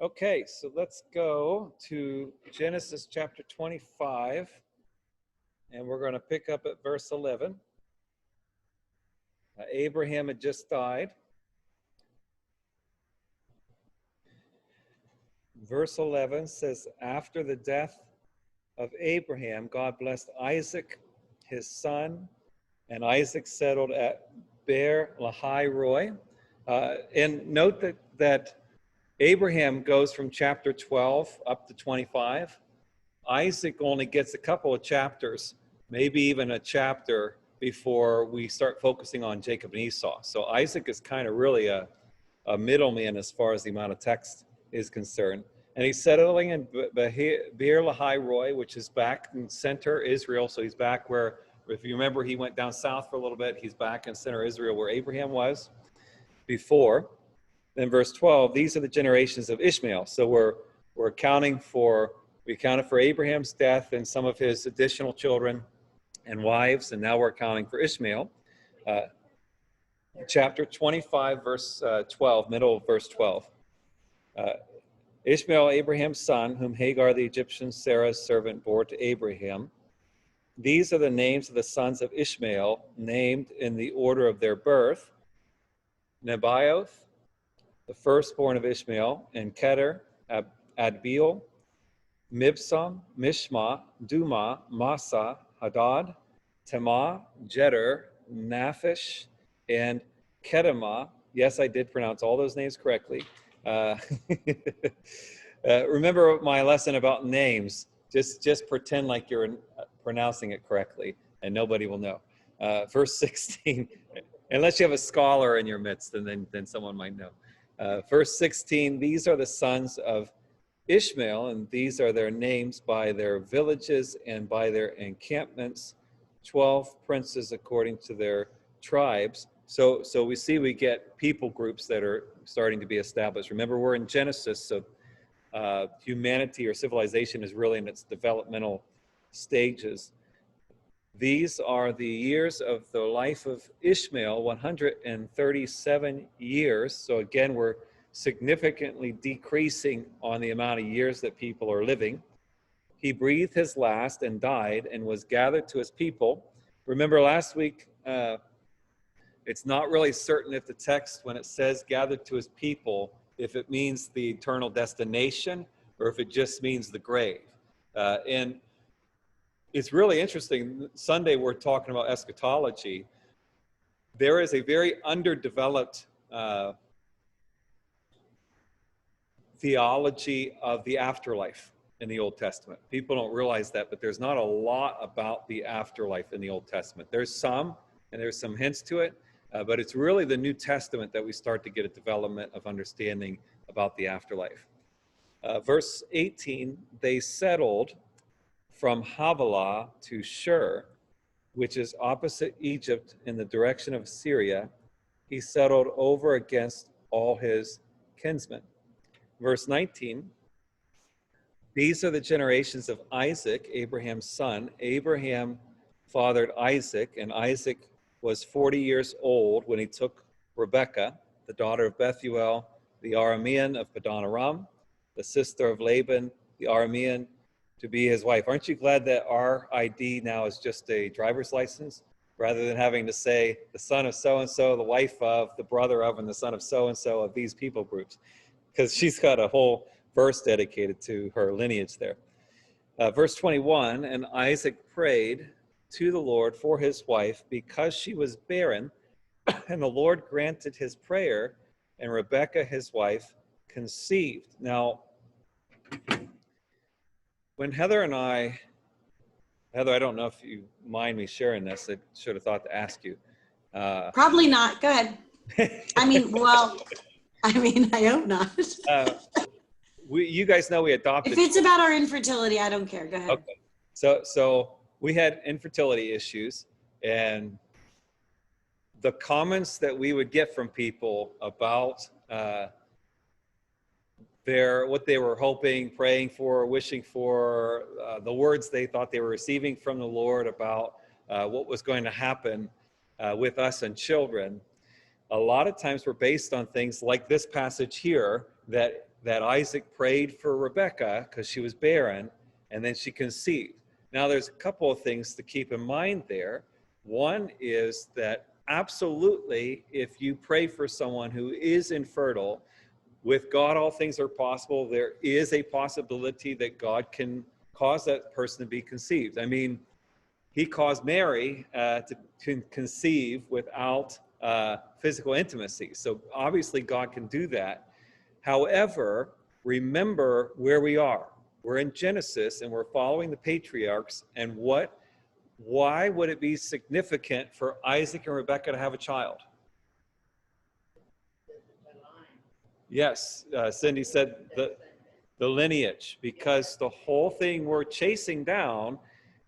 Okay, so let's go to Genesis chapter 25, and we're going to pick up at verse 11. Abraham had just died. Verse 11 says, after the death of Abraham, God blessed Isaac, his son, and Isaac settled at Beer Lahai Roi. And note that Abraham goes from chapter 12 up to 25. Isaac only gets a couple of chapters, maybe even a chapter before we start focusing on Jacob and Esau. So Isaac is kind of really a middleman as far as the amount of text is concerned. And he's settling in Beer Lahai Roi, which is back in center Israel. So he's back where, if you remember, he went down south for a little bit. He's back in center Israel where Abraham was before. Then verse 12, these are the generations of Ishmael. So we accounted for Abraham's death and some of his additional children and wives, and now we're accounting for Ishmael. Chapter 25, verse 12, middle of verse 12. Ishmael, Abraham's son, whom Hagar the Egyptian, Sarah's servant, bore to Abraham. These are the names of the sons of Ishmael, named in the order of their birth: Nebaioth, the firstborn of Ishmael, and Keter, Adbeel, Mibsam, Mishma, Duma, Massa, Hadad, Tema, Jeter, Naphish, and Kedemah. Yes, I did pronounce all those names correctly. Remember my lesson about names. Just pretend like you're pronouncing it correctly, and nobody will know. Verse 16, unless you have a scholar in your midst, and then someone might know. Verse 16, these are the sons of Ishmael, and these are their names by their villages and by their encampments, 12 princes according to their tribes. So we see we get people groups that are starting to be established. Remember, we're in Genesis, so humanity or civilization is really in its developmental stages. These are the years of the life of Ishmael, 137 years. So again, we're significantly decreasing on the amount of years that people are living. He breathed his last and died and was gathered to his people. Remember last week, it's not really certain if the text, when it says gathered to his people, if it means the eternal destination or if it just means the grave. And it's really interesting. Sunday, we're talking about eschatology. There is a very underdeveloped theology of the afterlife in the Old Testament. People don't realize that, but there's not a lot about the afterlife in the Old Testament. There's some, and there's some hints to it, but it's really the New Testament that we start to get a development of understanding about the afterlife. Verse 18, they settled from Havilah to Shur, which is opposite Egypt in the direction of Syria. He settled over against all his kinsmen. Verse 19, these are the generations of Isaac, Abraham's son. Abraham fathered Isaac, and Isaac was 40 years old when he took Rebekah, the daughter of Bethuel, the Aramean of Padan Aram, the sister of Laban, the Aramean, to be his wife. Aren't you glad that our ID now is just a driver's license, rather than having to say the son of so-and-so, the wife of, the brother of, and the son of so-and-so of these people groups? Because she's got a whole verse dedicated to her lineage there. Verse 21, and Isaac prayed to the Lord for his wife because she was barren, and the Lord granted his prayer, and Rebekah, his wife, conceived. Now, when Heather, I don't know if you mind me sharing this. I should have thought to ask you. Probably not. Go ahead. I hope not. You guys know we adopted. If it's about our infertility, I don't care. Go ahead. Okay. So we had infertility issues, and the comments that we would get from people about what they were hoping, praying for, wishing for, the words they thought they were receiving from the Lord about what was going to happen with us and children. a lot of times were based on things like this passage here, that Isaac prayed for Rebekah because she was barren, and then she conceived. Now, there's a couple of things to keep in mind there. One is that absolutely, if you pray for someone who is infertile, with God, all things are possible. There is a possibility that God can cause that person to be conceived. I mean, he caused Mary to conceive without physical intimacy. So obviously God can do that. However, remember where we are. We're in Genesis and we're following the patriarchs. And why would it be significant for Isaac and Rebekah to have a child? Yes, Cindy said the lineage, because the whole thing we're chasing down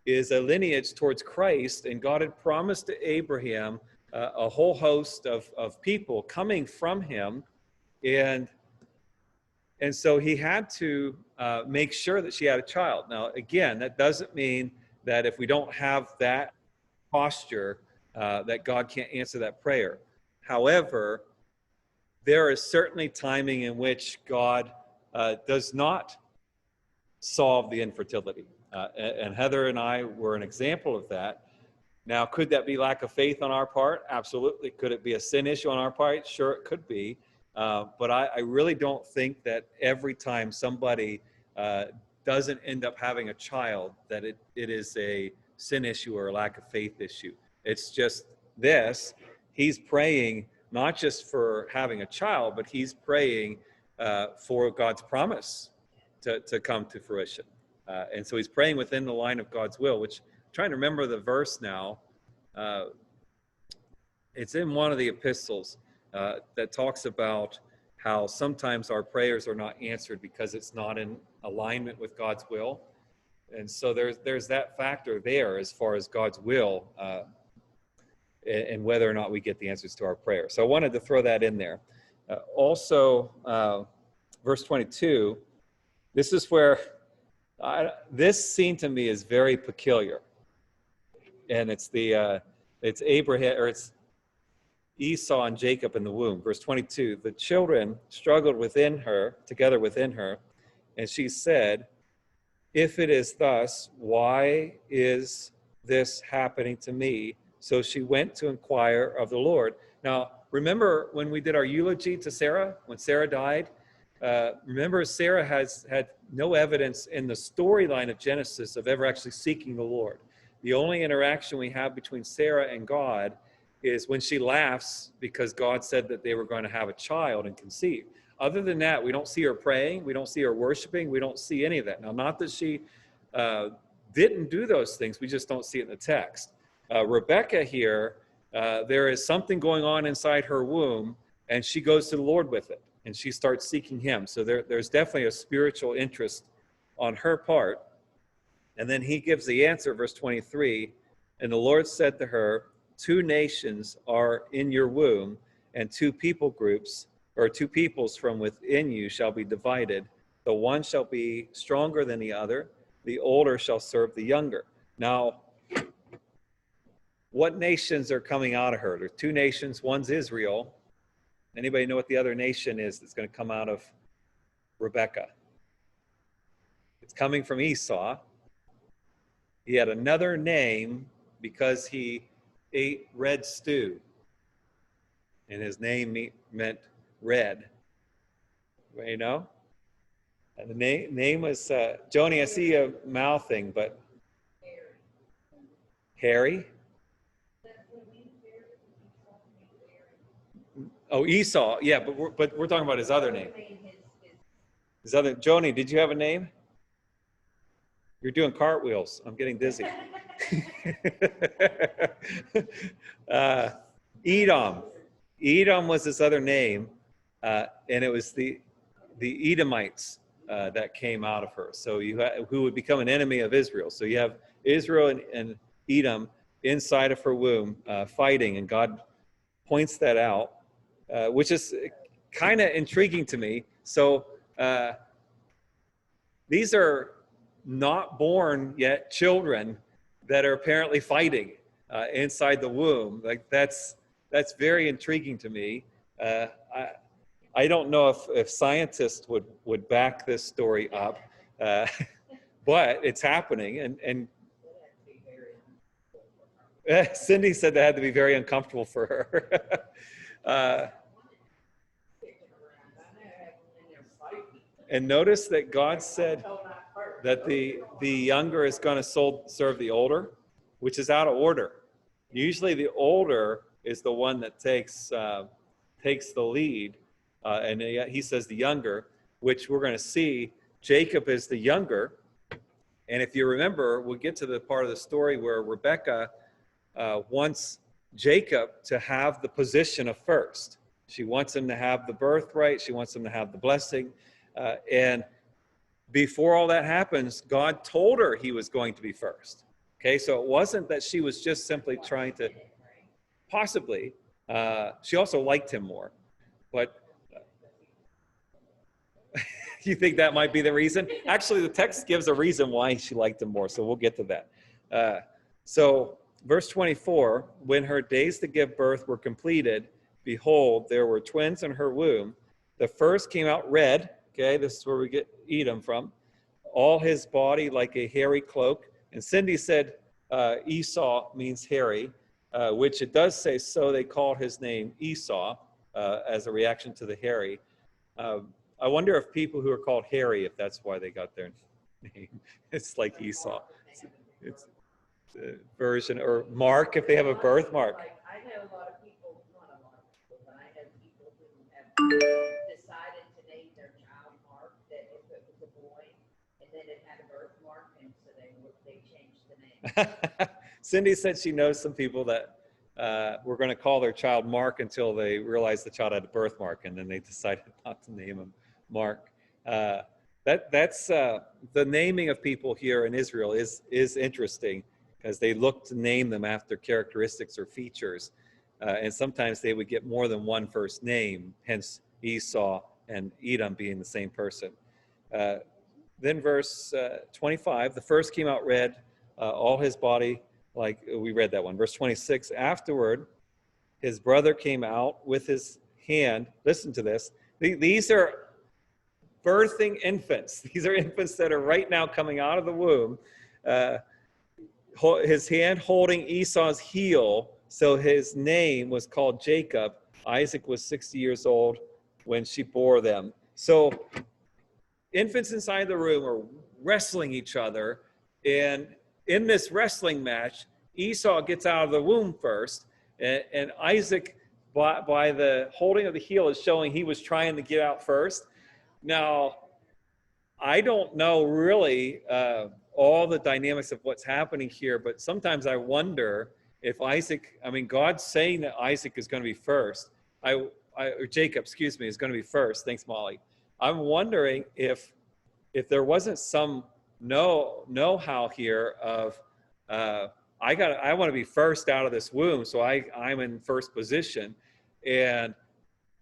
is a lineage towards Christ, and God had promised to Abraham a whole host of people coming from him, and so he had to make sure that she had a child. Now, again, that doesn't mean that if we don't have that posture, that God can't answer that prayer. However, there is certainly timing in which God does not solve the infertility. And Heather and I were an example of that. Now, could that be lack of faith on our part? Absolutely. Could it be a sin issue on our part? Sure, it could be. But I really don't think that every time somebody doesn't end up having a child, that it is a sin issue or a lack of faith issue. It's just this. He's praying not just for having a child, but he's praying for God's promise to come to fruition. And so he's praying within the line of God's will, which I'm trying to remember the verse now. It's in one of the epistles that talks about how sometimes our prayers are not answered because it's not in alignment with God's will. And so there's that factor there as far as God's will and whether or not we get the answers to our prayer. So I wanted to throw that in there. Also, verse 22, this is where this scene to me is very peculiar. And it's Abraham, or it's Esau and Jacob in the womb. Verse 22, the children struggled together within her, and she said, if it is thus, why is this happening to me? So she went to inquire of the Lord. Now, remember when we did our eulogy to Sarah, when Sarah died? Remember, Sarah had no evidence in the storyline of Genesis of ever actually seeking the Lord. The only interaction we have between Sarah and God is when she laughs because God said that they were going to have a child and conceive. Other than that, we don't see her praying. We don't see her worshiping. We don't see any of that. Now, not that she didn't do those things. We just don't see it in the text. Rebekah here, there is something going on inside her womb, and she goes to the Lord with it, and she starts seeking him. So there's definitely a spiritual interest on her part. And then he gives the answer, verse 23, and the Lord said to her, 2 nations are in your womb, and 2 people groups, or 2 peoples from within you shall be divided. The one shall be stronger than the other. The older shall serve the younger. Now, what nations are coming out of her? There's 2 nations. One's Israel. Anybody know what the other nation is that's going to come out of Rebekah? It's coming from Esau. He had another name because he ate red stew, and his name meant red. You know? And the name was, Joni, I see you mouthing, but Harry? Oh, Esau. Yeah, but we're talking about his other name. Joni, did you have a name? You're doing cartwheels. I'm getting dizzy. Edom. Edom was his other name, and it was the Edomites that came out of her. So who would become an enemy of Israel. So you have Israel and Edom inside of her womb fighting, and God points that out, which is kind of intriguing to me. So these are not born yet children that are apparently fighting inside the womb. Like that's that's very intriguing to me. I don't know if scientists would back this story up, but it's happening. And Cindy said that had to be very uncomfortable for her. And notice that God said that the younger is going to serve the older, which is out of order. Usually the older is the one that takes the lead, and he says the younger, which we're going to see Jacob is the younger. And if you remember, we'll get to the part of the story where Rebecca wants Jacob to have the position of first. She wants him to have the birthright. She wants him to have the blessing. And before all that happens, God told her he was going to be first. Okay, so it wasn't that she was just simply trying to, possibly, she also liked him more. But you think that might be the reason? Actually, the text gives a reason why she liked him more, so we'll get to that. So verse 24, when her days to give birth were completed, behold, there were twins in her womb. The first came out red. Okay, this is where we get Edom from. All his body like a hairy cloak. And Cindy said Esau means hairy, which it does say, so they called his name Esau as a reaction to the hairy. I wonder if people who are called hairy, if that's why they got their name. It's like Esau. It's a version, or Mark, if they have a birthmark. I know a lot of people, not a lot of people, but I know people who have decided to name their child Mark, that if it was a boy, and then it had a birthmark, and so they changed the name. Cindy said she knows some people that were going to call their child Mark until they realized the child had a birthmark, and then they decided not to name him Mark. That's the naming of people here in Israel is interesting, because they look to name them after characteristics or features. And sometimes they would get more than one first name, hence Esau and Edom being the same person. Then verse 25, the first came out red, all his body, like we read that one. Verse 26, afterward, his brother came out with his hand. Listen to this. These are birthing infants. These are infants that are right now coming out of the womb. His hand holding Esau's heel, so his name was called Jacob. Isaac was 60 years old when she bore them. So infants inside the room are wrestling each other, and in this wrestling match, Esau gets out of the womb first, and Isaac, by the holding of the heel, is showing he was trying to get out first. Now, I don't know really all the dynamics of what's happening here, but sometimes I wonder if Isaac, I mean, God's saying that Isaac is going to be first, or Jacob, excuse me, is going to be first. Thanks, Molly. I'm wondering if there wasn't some know-how here of, I want to be first out of this womb, so I'm in first position, and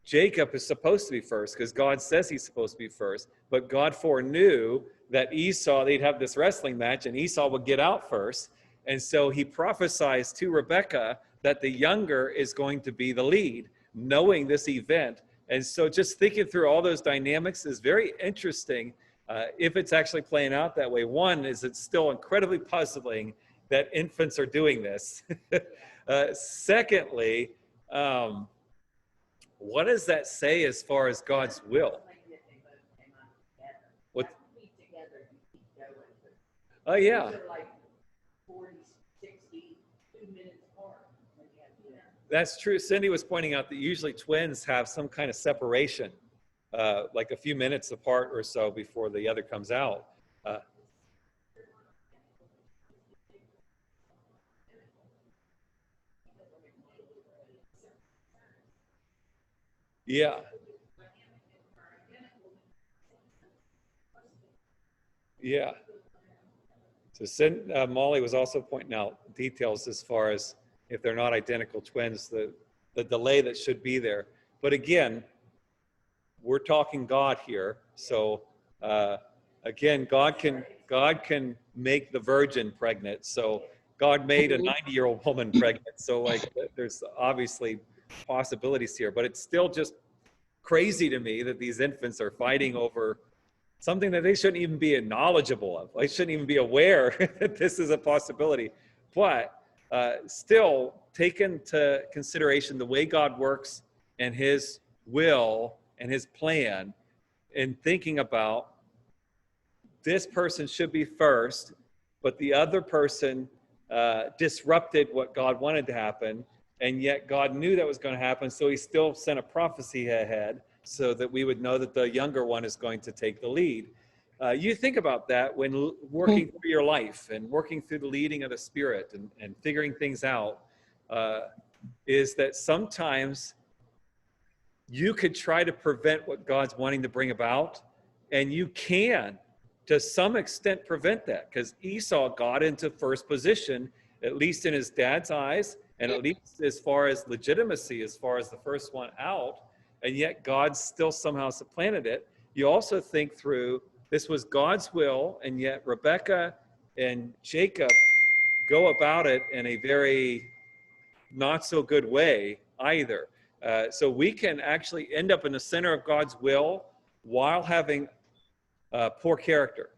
Jacob is supposed to be first because God says he's supposed to be first, but God foreknew that Esau, they'd have this wrestling match and Esau would get out first. And so he prophesies to Rebecca that the younger is going to be the lead, knowing this event. And so just thinking through all those dynamics is very interesting if it's actually playing out that way. One is it's still incredibly puzzling that infants are doing this. Secondly, what does that say as far as God's will? What? Oh, yeah. That's true. Cindy was pointing out that usually twins have some kind of separation, like a few minutes apart or so before the other comes out. Yeah. Yeah. So Molly was also pointing out details as far as if they're not identical twins, the delay that should be there. But again, we're talking God here. So again, God can make the virgin pregnant. So God made a 90-year-old woman pregnant. So like there's obviously possibilities here, but it's still just crazy to me that these infants are fighting over something that they shouldn't even be knowledgeable of. They shouldn't even be aware that this is a possibility. But still, take into consideration the way God works and his will and his plan, and thinking about this person should be first, but the other person disrupted what God wanted to happen, and yet God knew that was going to happen, so he still sent a prophecy ahead so that we would know that the younger one is going to take the lead. You think about that when working through your life and working through the leading of the Spirit and figuring things out, is that sometimes you could try to prevent what God's wanting to bring about, and you can, to some extent, prevent that, because Esau got into first position, at least in his dad's eyes, and at least as far as legitimacy, as far as the first one out, and yet God still somehow supplanted it. You also think through, this was God's will, and yet Rebecca and Jacob go about it in a very not so good way either. So we can actually end up in the center of God's will while having poor character.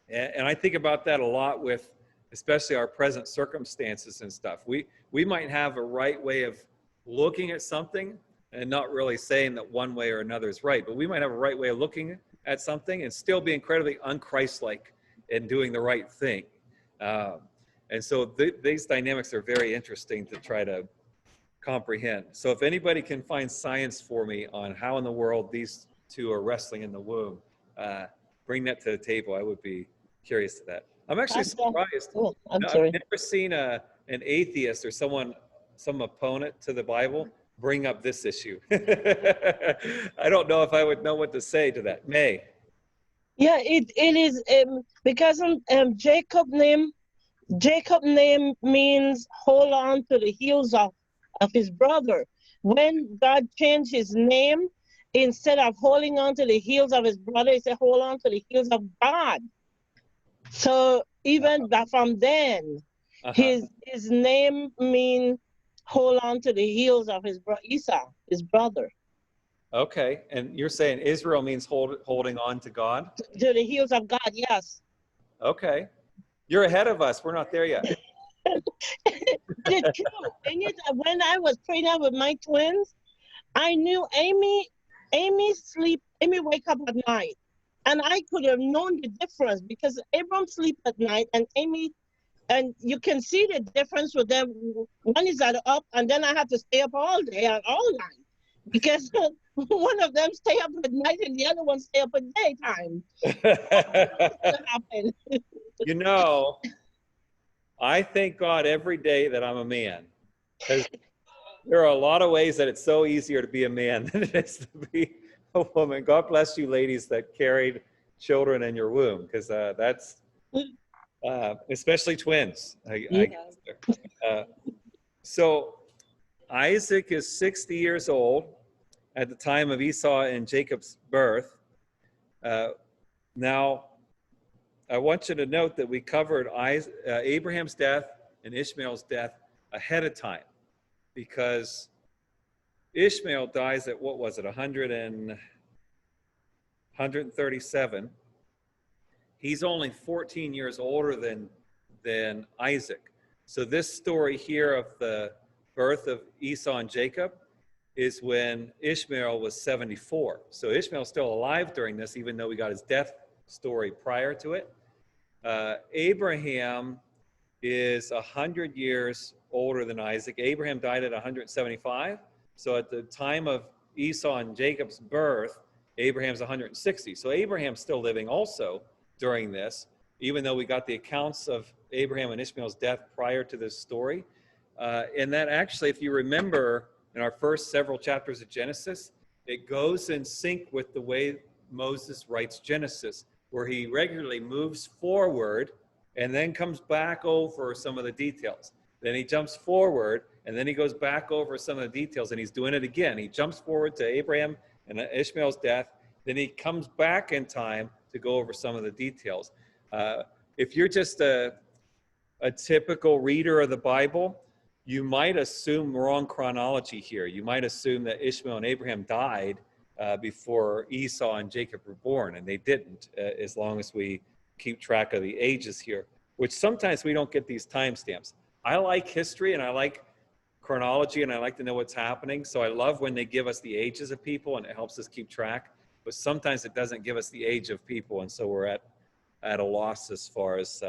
And I think about that a lot with especially our present circumstances and stuff. We might have a right way of looking at something and not really saying that one way or another is right, but we might have a right way of looking at something and still be incredibly un-Christ-like in doing the right thing. And so these dynamics are very interesting to try to comprehend. So if anybody can find science for me on how in the world these two are wrestling in the womb, bring that to the table. I would be curious to that. I'm actually surprised. Oh, I'm I've sorry. never seen an atheist or some opponent to the Bible bring up this issue. I don't know if I would know what to say to that. May. Yeah, it is because Jacob name means hold on to the heels of his brother. When God changed his name, instead of holding on to the heels of his brother, he said hold on to the heels of God. So even from then, his name means hold on to the heels of his Esau, his brother. Okay, and you're saying Israel means holding on to God? To the heels of God, yes. Okay. You're ahead of us. We're not there yet. It's true. When I was pregnant with my twins, I knew Amy wake up at night. And I could have known the difference because Abram sleep at night and Amy, and you can see the difference with them. One is up and then I have to stay up all day and all night because one of them stay up at night and the other one stay up at daytime. You know, I thank God every day that I'm a man, because there are a lot of ways that it's so easier to be a man than it is to be a woman. God bless you ladies that carried children in your womb, because that's especially twins. So Isaac is 60 years old at the time of Esau and Jacob's birth. Now, I want you to note that we covered Abraham's death and Ishmael's death ahead of time, because Ishmael dies at, what was it, 137. He's only 14 years older than Isaac. So this story here of the birth of Esau and Jacob is when Ishmael was 74. So Ishmael's still alive during this, even though we got his death story prior to it. Abraham is 100 years older than Isaac. Abraham died at 175. So at the time of Esau and Jacob's birth, Abraham's 160. So Abraham's still living also during this, even though we got the accounts of Abraham and Ishmael's death prior to this story. And that actually, if you remember in our first several chapters of Genesis, it goes in sync with the way Moses writes Genesis, where he regularly moves forward and then comes back over some of the details. Then he jumps forward and then he goes back over some of the details, and he's doing it again. He jumps forward to Abraham and Ishmael's death. Then he comes back in time to go over some of the details. If you're just a typical reader of the Bible, you might assume wrong chronology here. You might assume that Ishmael and Abraham died before Esau and Jacob were born, and they didn't, as long as we keep track of the ages here, which sometimes we don't get these timestamps. I like history and I like chronology and I like to know what's happening. So I love when they give us the ages of people and it helps us keep track, but sometimes it doesn't give us the age of people. And so we're at a loss as far as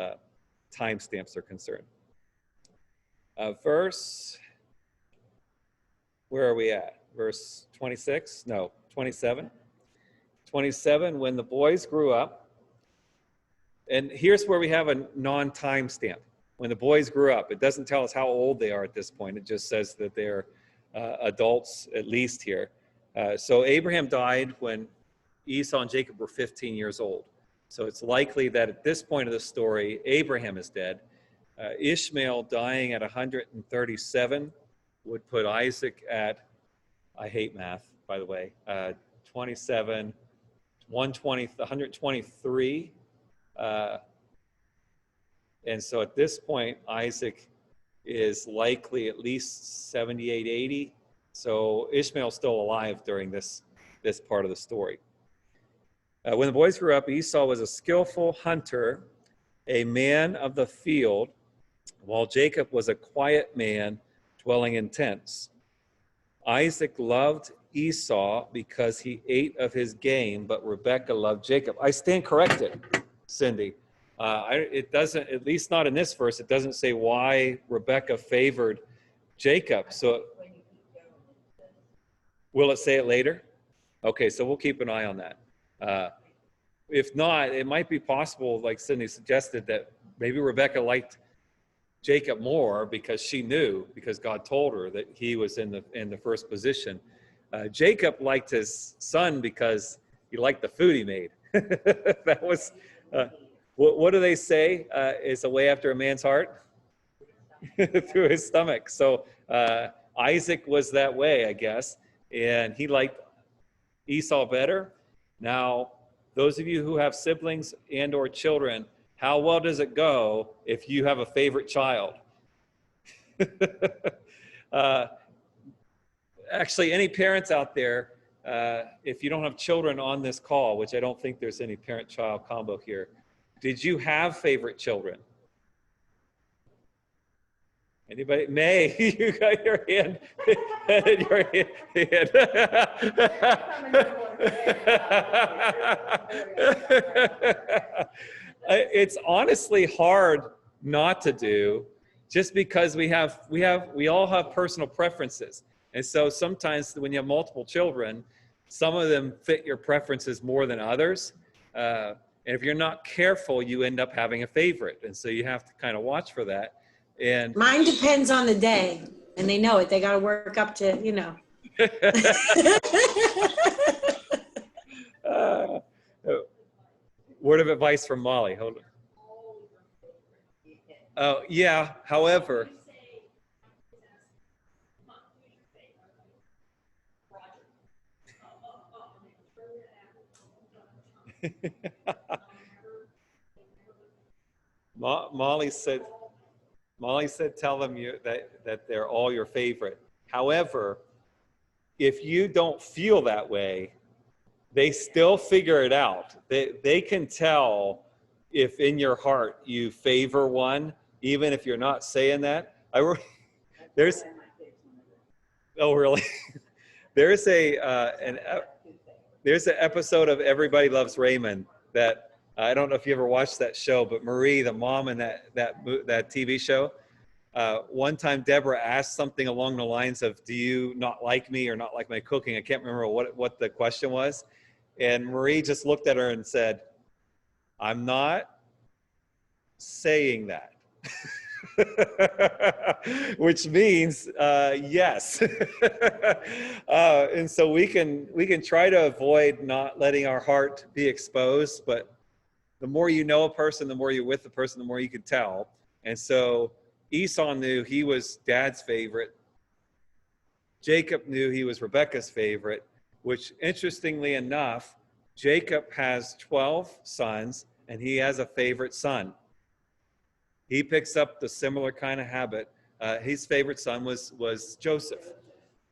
timestamps are concerned. Where are we at? Verse 26? No, 27. 27, when the boys grew up, and here's where we have a non-time stamp. When the boys grew up, it doesn't tell us how old they are at this point. It just says that they're adults at least here. So Abraham died when Esau and Jacob were 15 years old. So it's likely that at this point of the story, Abraham is dead. Ishmael dying at 137 would put Isaac at, I hate math, by the way, 27, 120, 123. And so at this point, Isaac is likely at least 78, 80. So Ishmael's still alive during this part of the story. When the boys grew up, Esau was a skillful hunter, a man of the field, while Jacob was a quiet man dwelling in tents. Isaac loved Esau because he ate of his game, but Rebekah loved Jacob. I stand corrected, Cindy. It doesn't, at least not in this verse, it doesn't say why Rebekah favored Jacob. So will it say it later? Okay, so we'll keep an eye on that. If not, it might be possible, like Cindy suggested, that maybe Rebekah liked Jacob more because she knew, because God told her that he was in the first position. Jacob liked his son because he liked the food he made. That was, what do they say is a way after a man's heart? Through his stomach. So Isaac was that way, I guess, and he liked Esau better. Now, those of you who have siblings and or children, how well does it go if you have a favorite child? Actually, any parents out there, if you don't have children on this call, which I don't think there's any parent-child combo here, did you have favorite children? Anybody? May, you got your hand. Your hand. It's honestly hard not to do, just because we all have personal preferences. And so sometimes when you have multiple children, some of them fit your preferences more than others. And if you're not careful, you end up having a favorite. And so you have to kind of watch for that. And mine depends on the day, and they know it. They got to work up to, you know. Word of advice from Molly. Hold on. Oh, yeah. However, Molly said, tell them that they're all your favorite. However, if you don't feel that way, they still figure it out. They can tell if in your heart you favor one, even if you're not saying that. Oh, really? There's an episode of Everybody Loves Raymond that I don't know if you ever watched that show, but Marie, the mom in that TV show, one time Deborah asked something along the lines of, "Do you not like me or not like my cooking?" I can't remember what the question was. And Marie just looked at her and said, "I'm not saying that." Which means yes. And so we can try to avoid not letting our heart be exposed, but the more you know a person, the more you're with the person, the more you can tell. And so Esau knew he was Dad's favorite. Jacob knew he was Rebekah's favorite, which interestingly enough, Jacob has 12 sons and he has a favorite son. He picks up the similar kind of habit his favorite son was Joseph.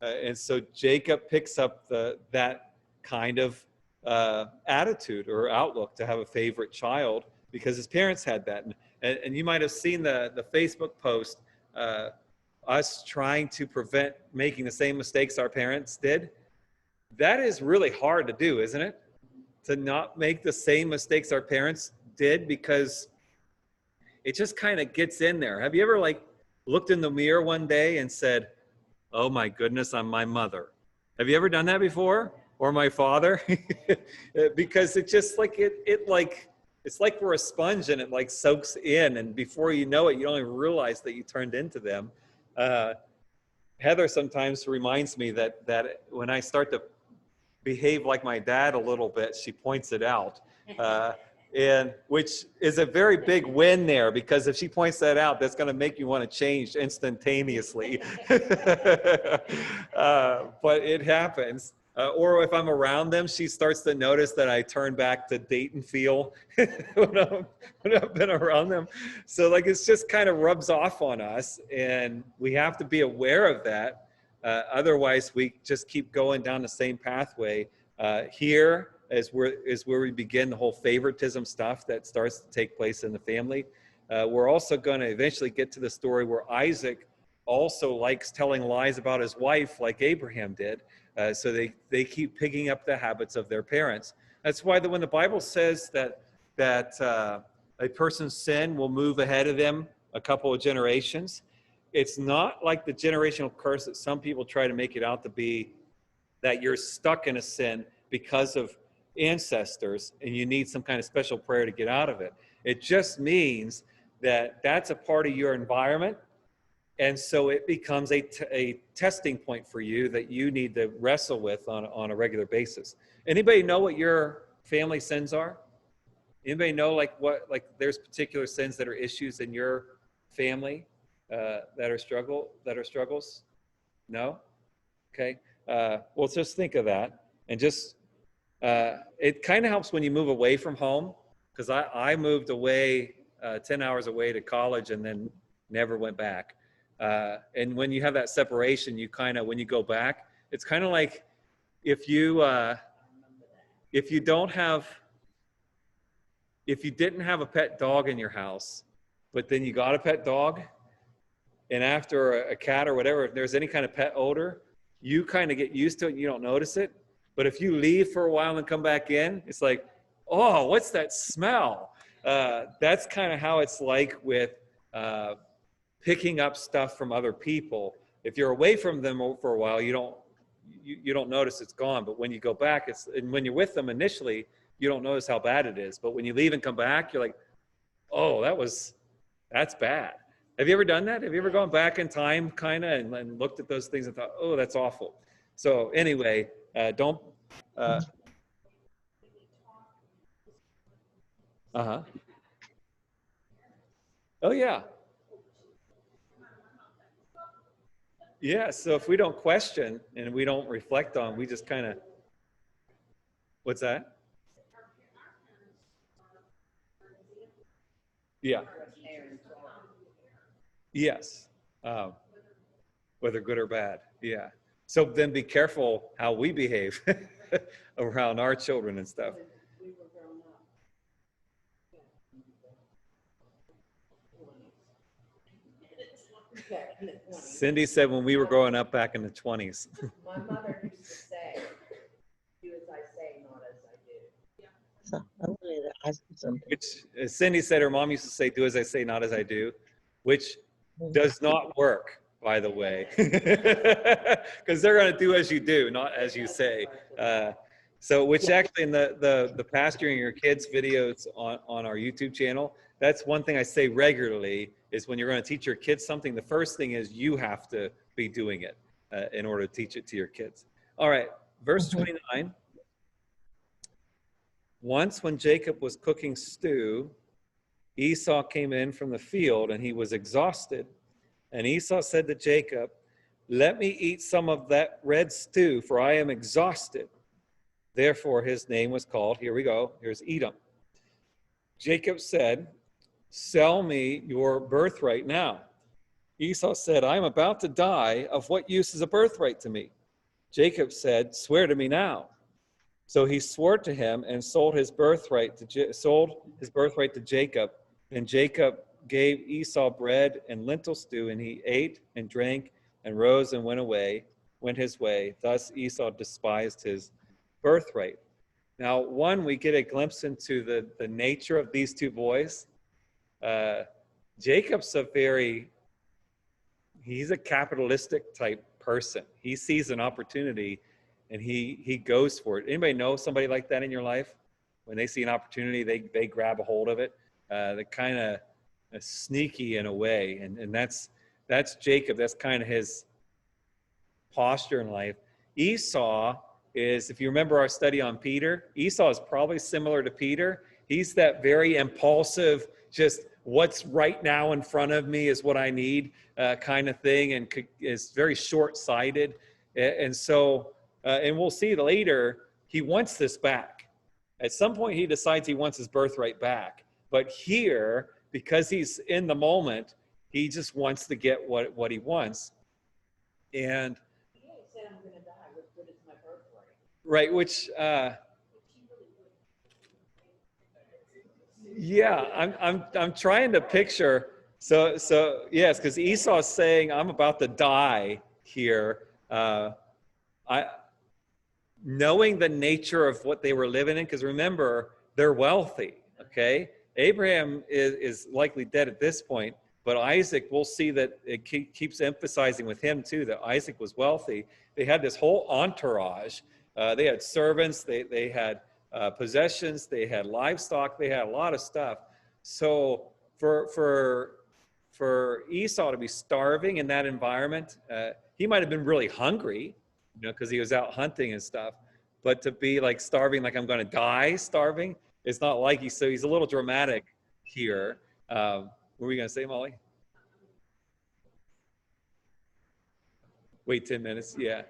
And so Jacob picks up that kind of attitude or outlook to have a favorite child because his parents had that. And you might have seen the Facebook post, us trying to prevent making the same mistakes our parents did. That is really hard to do, isn't it? To not make the same mistakes our parents did, because it just kind of gets in there. Have you ever like looked in the mirror one day and said, oh my goodness, I'm my mother? Have you ever done that before? Or my father? Because it just like, it's like we're a sponge and it like soaks in, and before you know it, you don't even realize that you turned into them. Heather sometimes reminds me that when I start to behave like my dad a little bit, she points it out. And which is a very big win there, because if she points that out, that's going to make you want to change instantaneously. But it happens. Or if I'm around them, she starts to notice that I turn back to Dayton feel when I've been around them. So like, it's just kind of rubs off on us, and we have to be aware of that. Otherwise, we just keep going down the same pathway. Here is where we begin the whole favoritism stuff that starts to take place in the family. We're also going to eventually get to the story where Isaac also likes telling lies about his wife like Abraham did. So they keep picking up the habits of their parents. That's why when the Bible says that a person's sin will move ahead of them a couple of generations, it's not like the generational curse that some people try to make it out to be, that you're stuck in a sin because of ancestors and you need some kind of special prayer to get out of it. It just means that that's a part of your environment, and so it becomes a testing point for you that you need to wrestle with on a regular basis. Anybody know what your family sins are? Anybody know like there's particular sins that are issues in your family that are struggles? No? Okay. Well, just think of that, and just it kind of helps when you move away from home, because I moved away 10 hours away to college and then never went back. And when you have that separation, you kind of, when you go back, it's kind of like if you didn't have a pet dog in your house, but then you got a pet dog, and after a cat or whatever, if there's any kind of pet odor, you kind of get used to it and you don't notice it. But if you leave for a while and come back in, it's like, oh, what's that smell? That's kind of how it's like with picking up stuff from other people. If you're away from them for a while, you don't notice it's gone. But when you go back, and when you're with them initially, you don't notice how bad it is. But when you leave and come back, you're like, oh, that's bad. Have you ever done that? Have you ever gone back in time kind of and looked at those things and thought, oh, that's awful? So anyway, don't. Oh, yeah. Yeah, so if we don't question and we don't reflect on, we just kind of, what's that? Yeah. Yes. Whether good or bad. Yeah. So then be careful how we behave around our children and stuff. Cindy said when we were growing up back in the 20s. My mother used to say, do as I say, not as I do. Yeah. So I wanted to ask you something. Which Cindy said her mom used to say, do as I say, not as I do, which does not work, by the way, because they're going to do as you do, not as you say. So which actually in the pastoring your kids videos on our YouTube channel, that's one thing I say regularly, is when you're going to teach your kids something, the first thing is you have to be doing it in order to teach it to your kids. All right, verse 29. Once when Jacob was cooking stew, Esau came in from the field and he was exhausted. And Esau said to Jacob, let me eat some of that red stew, for I am exhausted. Therefore his name was called, here we go, here's Edom. Jacob said, sell me your birthright now. Esau said, I am about to die. Of what use is a birthright to me? Jacob said, swear to me now. So he swore to him and sold his birthright to Jacob. And Jacob gave Esau bread and lentil stew, and he ate and drank and rose and went his way. Thus Esau despised his birthright. Now, we get a glimpse into the nature of these two boys. Jacob's he's a capitalistic type person. He sees an opportunity and he goes for it. Anybody know somebody like that in your life? When they see an opportunity, they grab a hold of it. They're kind of sneaky in a way. And that's Jacob. That's kind of his posture in life. Esau is, if you remember our study on Peter, Esau is probably similar to Peter. He's that very impulsive, just what's right now in front of me is what I need kind of thing, and is very short-sighted. And so, and we'll see later, he wants this back. At some point, he decides he wants his birthright back. But here, because he's in the moment, he just wants to get what he wants. And He said, I'm going to die. What good is my birthright? right, which yeah, I'm trying to picture. So yes, because Esau's saying, I'm about to die here. Knowing the nature of what they were living in, because remember, they're wealthy, okay? Abraham is likely dead at this point, but Isaac, we'll see that it keeps emphasizing with him too, that Isaac was wealthy. They had this whole entourage. They had servants, they had possessions, they had livestock, they had a lot of stuff. So for Esau to be starving in that environment, he might have been really hungry, because he was out hunting and stuff. But to be like starving, like I'm going to die starving, it's not like he's a little dramatic here. What were you going to say, Molly? Wait 10 minutes. Yeah.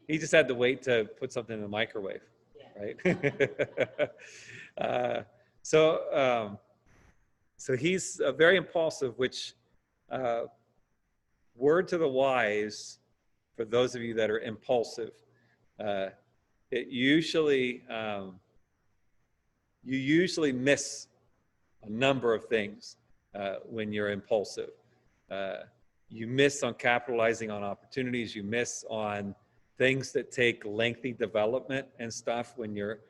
He just had to wait to put something in the microwave, right? So he's very impulsive, which word to the wise, for those of you that are impulsive, you usually miss a number of things when you're impulsive. You miss on capitalizing on opportunities. You miss on things that take lengthy development and stuff when you're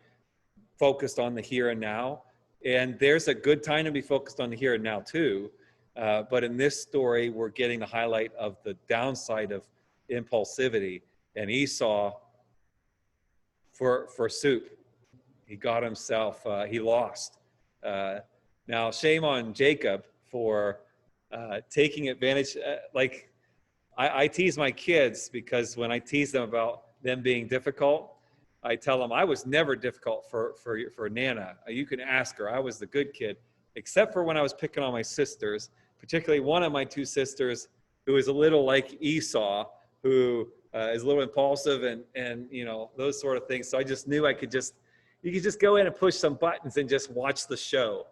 focused on the here and now. And there's a good time to be focused on the here and now too. But in this story, we're getting the highlight of the downside of impulsivity. And Esau for soup, he got himself, he lost. Now, shame on Jacob for taking advantage. I tease my kids, because when I tease them about them being difficult, I tell them I was never difficult for Nana. You can ask her. I was the good kid, except for when I was picking on my sisters, particularly one of my two sisters who is a little like Esau, who is a little impulsive and those sort of things. So I just knew you could just go in and push some buttons and just watch the show.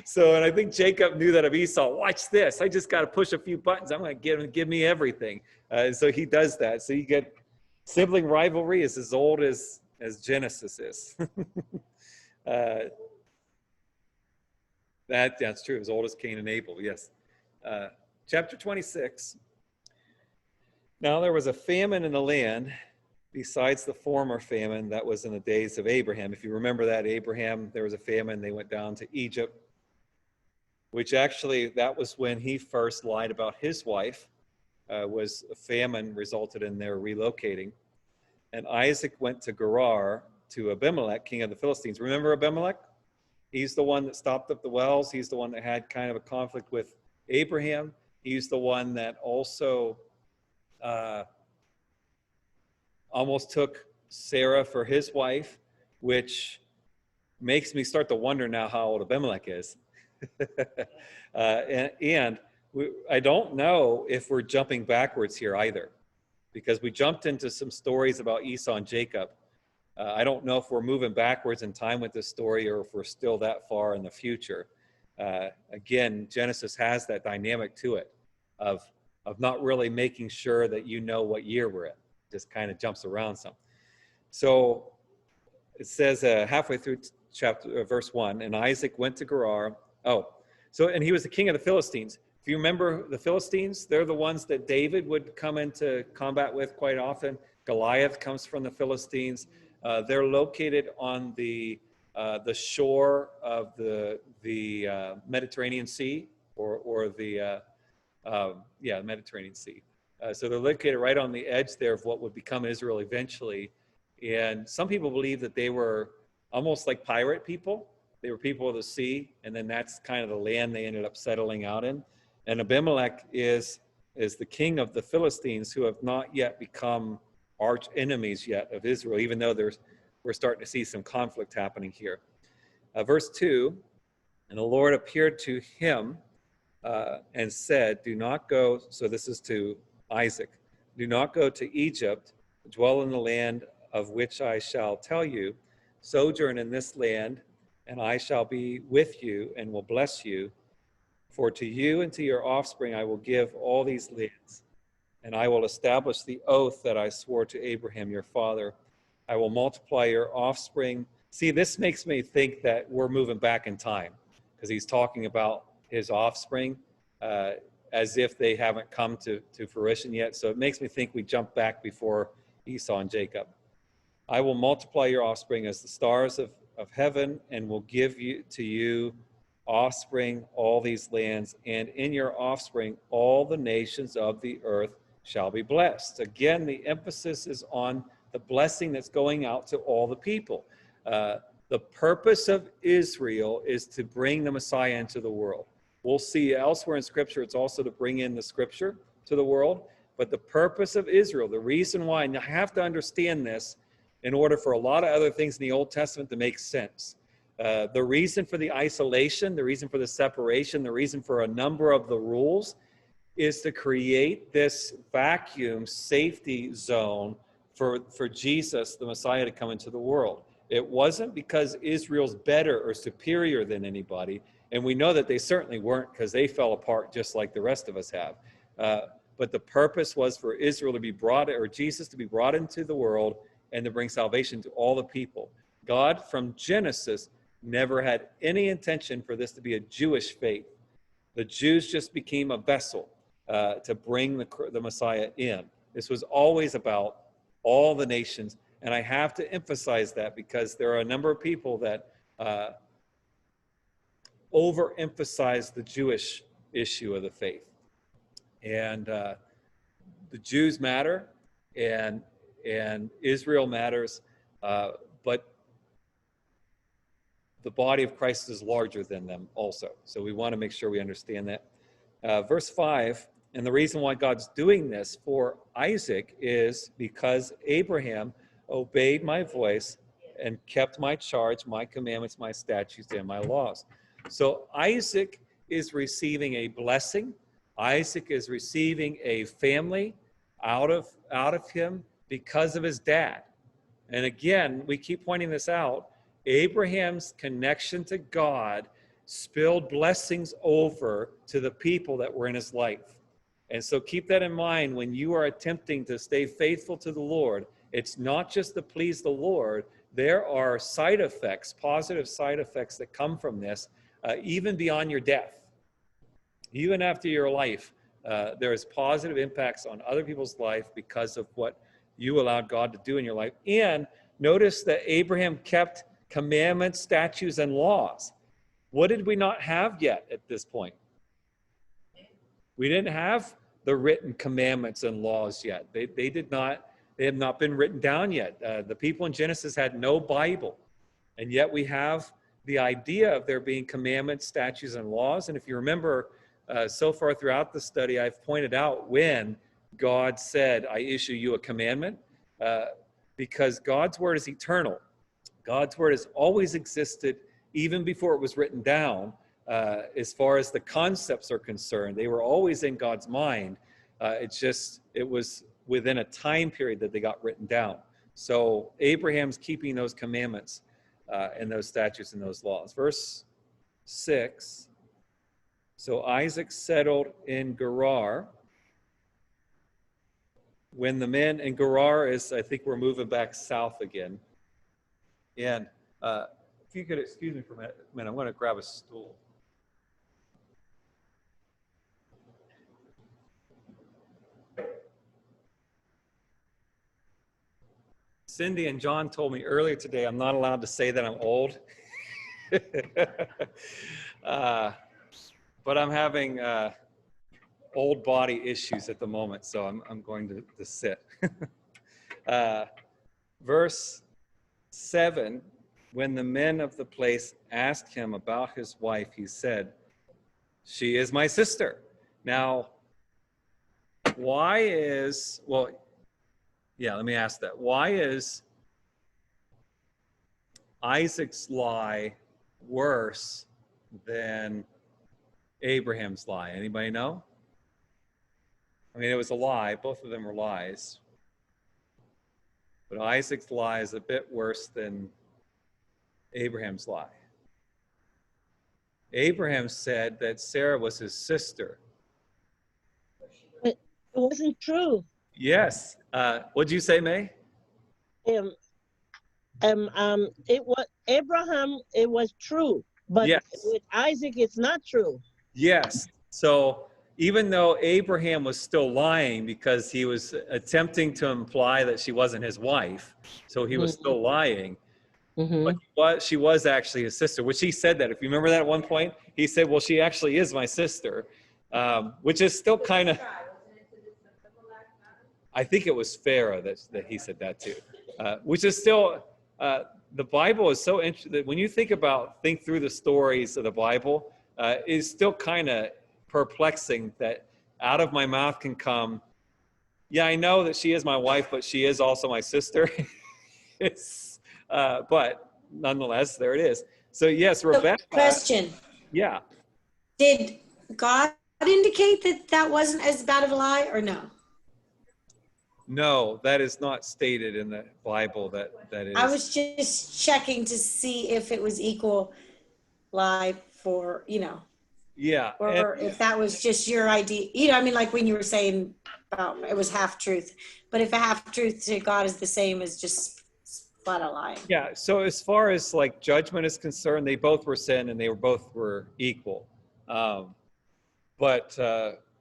So, and I think Jacob knew that of Esau. Watch this. I just got to push a few buttons. I'm going to get him to give me everything. So he does that. So you get sibling rivalry is as old as Genesis is. That's true. As old as Cain and Abel. Yes. Chapter 26. Now there was a famine in the land, besides the former famine that was in the days of Abraham. If you remember that, Abraham, there was a famine. They went down to Egypt, which actually, that was when he first lied about his wife, was a famine resulted in their relocating. And Isaac went to Gerar to Abimelech, king of the Philistines. Remember Abimelech? He's the one that stopped up the wells. He's the one that had kind of a conflict with Abraham. He's the one that also almost took Sarah for his wife, which makes me start to wonder now how old Abimelech is. I don't know if we're jumping backwards here either, because we jumped into some stories about Esau and Jacob. I don't know if we're moving backwards in time with this story or if we're still that far in the future. Again, Genesis has that dynamic to it. of not really making sure that you know what year we're in. Just kind of jumps around some. So it says halfway through chapter verse 1, and Isaac went to Gerar. And he was the king of the Philistines. If you remember the Philistines, they're the ones that David would come into combat with quite often. Goliath comes from the Philistines. They're located on the shore of the Mediterranean Sea, or the Mediterranean Sea. So they're located right on the edge there of what would become Israel eventually. And some people believe that they were almost like pirate people. They were people of the sea, and then that's kind of the land they ended up settling out in. And Abimelech is the king of the Philistines, who have not yet become arch enemies yet of Israel, even though we're starting to see some conflict happening here. Verse 2, and the Lord appeared to him and said, do not go, so this is to Isaac, do not go to Egypt, dwell in the land of which I shall tell you, sojourn in this land, and I shall be with you and will bless you. For to you and to your offspring I will give all these lands, and I will establish the oath that I swore to Abraham your father. I will multiply your offspring. See, this makes me think that we're moving back in time, because he's talking about his offspring as if they haven't come to fruition yet. So it makes me think we jump back before Esau and Jacob. I will multiply your offspring as the stars of heaven, and will give to you offspring all these lands, and in your offspring all the nations of the earth shall be blessed. Again, the emphasis is on the blessing that's going out to all the people. The purpose of Israel is to bring the Messiah into the world. We'll see elsewhere in Scripture, it's also to bring in the Scripture to the world. But the purpose of Israel, the reason why, and you have to understand this in order for a lot of other things in the Old Testament to make sense. The reason for the isolation, the reason for the separation, the reason for a number of the rules is to create this vacuum safety zone for Jesus, the Messiah, to come into the world. It wasn't because Israel's better or superior than anybody, and we know that they certainly weren't, because they fell apart just like the rest of us have. But the purpose was for Israel to be brought, or Jesus to be brought into the world and to bring salvation to all the people. God, from Genesis, never had any intention for this to be a Jewish faith. The Jews just became a vessel to bring the Messiah in. This was always about all the nations. And I have to emphasize that, because there are a number of people that overemphasize the Jewish issue of the faith. And the Jews matter, and Israel matters, but the body of Christ is larger than them also. So we want to make sure we understand that. Verse 5, and the reason why God's doing this for Isaac is because Abraham obeyed my voice and kept my charge, my commandments, my statutes, and my laws. So Isaac is receiving a blessing. Isaac is receiving a family out of him because of his dad. And again, we keep pointing this out. Abraham's connection to God spilled blessings over to the people that were in his life. And so keep that in mind when you are attempting to stay faithful to the Lord. It's not just to please the Lord. There are side effects, positive side effects that come from this, even beyond your death. Even after your life, there is positive impacts on other people's life because of what you allowed God to do in your life. And notice that Abraham kept commandments, statutes, and laws. What did we not have yet at this point? We didn't have the written commandments and laws yet. They have not been written down yet. The people in Genesis had no Bible. And yet we have the idea of there being commandments, statutes, and laws. And if you remember, so far throughout the study, I've pointed out when God said, I issue you a commandment, because God's word is eternal. God's word has always existed, even before it was written down. As far as the concepts are concerned, they were always in God's mind. It was within a time period that they got written down. So Abraham's keeping those commandments and those statutes and those laws. Verse 6 So Isaac settled in Gerar. When the men, and Gerar is, I think we're moving back south again. And if you could excuse me for a minute, I'm going to grab a stool. Cindy and John told me earlier today I'm not allowed to say that I'm old. But I'm having old body issues at the moment, so I'm going to sit. Verse 7, when the men of the place asked him about his wife, he said, "She is my sister." Now, why is, well, yeah, let me ask that. Why is Isaac's lie worse than Abraham's lie? Anybody know? I mean, it was a lie. Both of them were lies. But Isaac's lie is a bit worse than Abraham's lie. Abraham said that Sarah was his sister. It wasn't true. Yes. What'd you say, May? It was Abraham, it was true, but Yes. with Isaac, it's not true. Yes. So even though Abraham was still lying because he was attempting to imply that she wasn't his wife, so he was still lying, but she was actually his sister, which he said that. If you remember that at one point, he said, well, she actually is my sister, which is still kind of, I think it was Pharaoh that he said that too, which is still, the Bible is so interesting that when you think through the stories of the Bible, it's still kind of perplexing that out of my mouth can come, yeah, I know that she is my wife, but she is also my sister. But nonetheless, there it is. So yes, Rebecca. Question. Yeah. Did God indicate that that wasn't as bad of a lie or no? No, that is not stated in the Bible that is. I was just checking to see if it was equal lie for, Yeah. or if that was just your idea. I mean, like when you were saying about it was half truth, but if a half truth to God is the same as just flat out lying. Yeah. So as far as like judgment is concerned, they both were sin and they both were equal. But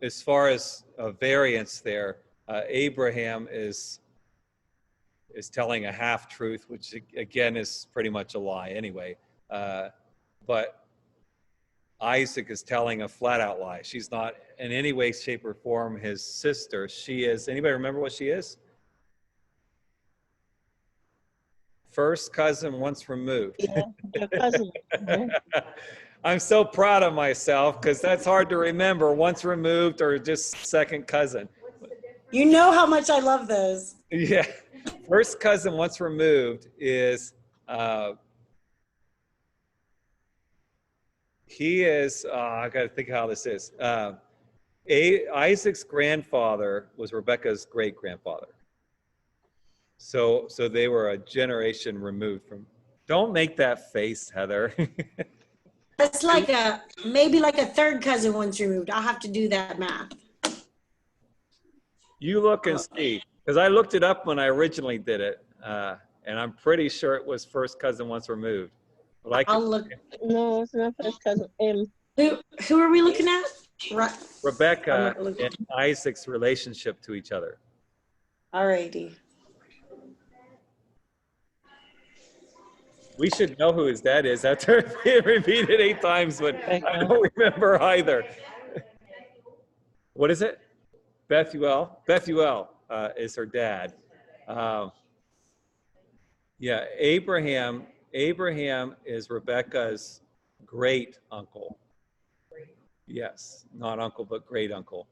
as far as a variance there, Abraham is telling a half truth, which again is pretty much a lie anyway. But Isaac is telling a flat out lie. She's not in any way, shape, or form his sister. She is, anybody remember what she is? First cousin once removed. Yeah, your cousin. I'm so proud of myself because that's hard to remember, once removed or just second cousin. You know how much I love those. Yeah. First cousin once removed is, he is, I got to think how this is. Isaac's grandfather was Rebecca's great-grandfather. So they were a generation removed from, don't make that face, Heather. That's like maybe like a third cousin once removed. I'll have to do that math. You look and see, because I looked it up when I originally did it, and I'm pretty sure it was first cousin once removed. But I'll look. No, it's not first cousin. Who are we looking at? Right. Rebecca and Isaac's relationship to each other. Alrighty. We should know who his dad is after being repeated 8 times, but I don't remember either. What is it? Bethuel. Bethuel is her dad. Yeah, Abraham is Rebecca's great uncle. Yes, not uncle, but great uncle.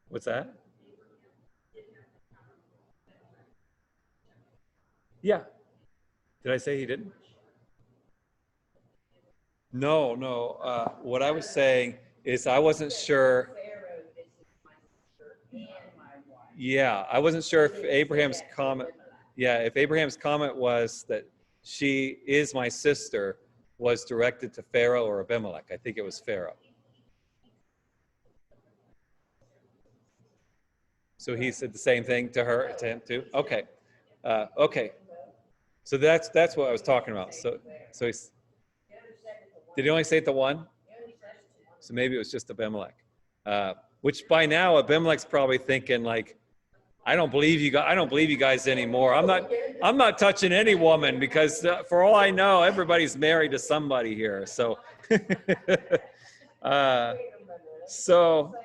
What's that? Yeah. Did I say he didn't? No. What I was saying is I wasn't sure. Yeah, I wasn't sure if Abraham's comment. Yeah, if Abraham's comment was that she is my sister was directed to Pharaoh or Abimelech. I think it was Pharaoh. So he said the same thing to her, to him too. Okay, okay. So that's what I was talking about. So he's, did he only say it to one? So maybe it was just Abimelech. Which by now Abimelech's probably thinking like, I don't believe you guys anymore. I'm not touching any woman because for all I know, everybody's married to somebody here. So, so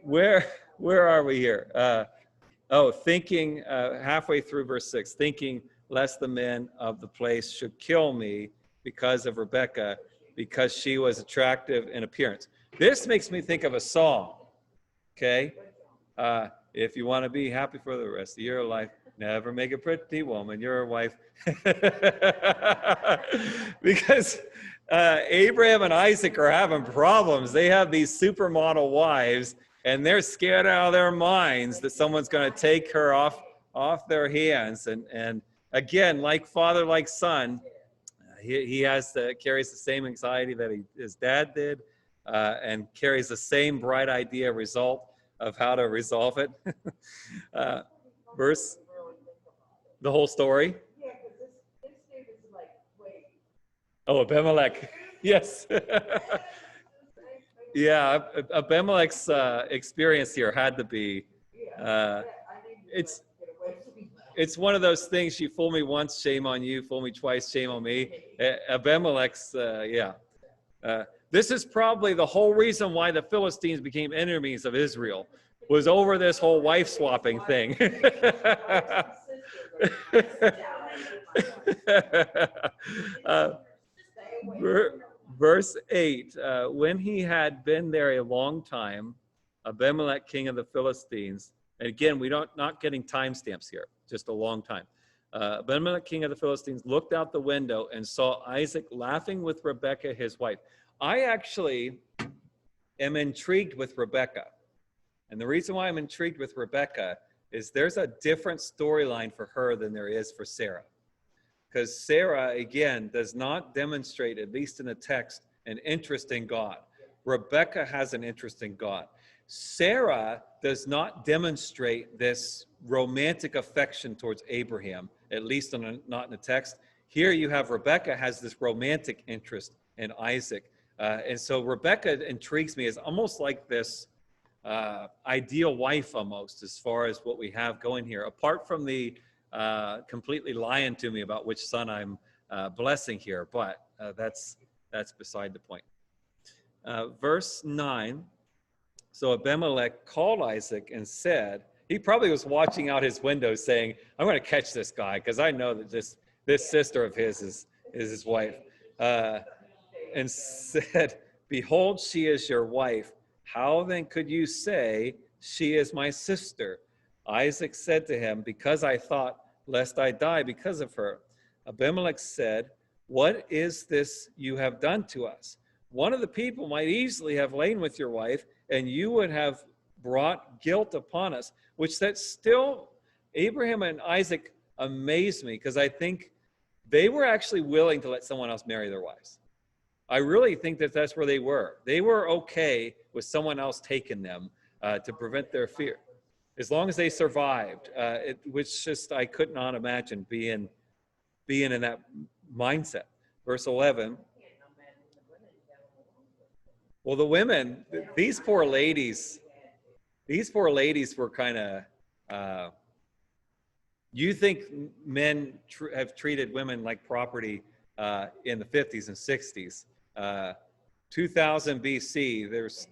where are we here? Thinking halfway through verse 6, thinking lest the men of the place should kill me because of Rebekah, because she was attractive in appearance. This makes me think of a song. Okay. If you want to be happy for the rest of your life, never make a pretty woman your wife. Because Abraham and Isaac are having problems. They have these supermodel wives, and they're scared out of their minds that someone's going to take her off their hands. And again, like father, like son, he carries the same anxiety that his dad did, and carries the same bright idea result of how to resolve it. Verse, the whole story. Yeah, because this dude is like, wait. Oh, Abimelech. Yes. Yeah, Abimelech's experience here had to be, it's one of those things, you fool me once, shame on you, fool me twice, shame on me. Abimelech's, yeah. This is probably the whole reason why the Philistines became enemies of Israel, was over this whole wife swapping thing. Verse 8, when he had been there a long time, Abimelech, king of the Philistines, and again, not getting timestamps here, just a long time. Abimelech, king of the Philistines, looked out the window and saw Isaac laughing with Rebekah, his wife. I actually am intrigued with Rebekah. And the reason why I'm intrigued with Rebekah is there's a different storyline for her than there is for Sarah. Because Sarah, again, does not demonstrate, at least in the text, an interest in God. Rebekah has an interest in God. Sarah does not demonstrate this romantic affection towards Abraham, at least not in the text. Here you have Rebekah has this romantic interest in Isaac. And so Rebekah intrigues me as almost like this ideal wife almost, as far as what we have going here, apart from the completely lying to me about which son I'm blessing here, but that's beside the point. Verse 9, so Abimelech called Isaac and said, he probably was watching out his window saying, I'm going to catch this guy because I know that this sister of his is his wife. And said, behold, she is your wife. How then could you say, she is my sister? Isaac said to him, because I thought, lest I die because of her. Abimelech said, what is this you have done to us? One of the people might easily have lain with your wife, and you would have brought guilt upon us, which that still, Abraham and Isaac amaze me, because I think they were actually willing to let someone else marry their wives. I really think that that's where they were. They were okay with someone else taking them to prevent their fear, as long as they survived. Which just I could not imagine being in that mindset. Verse 11. Well, the women, these poor ladies were kind of. You think men have treated women like property in the 50s and 60s? 2000 BC, there's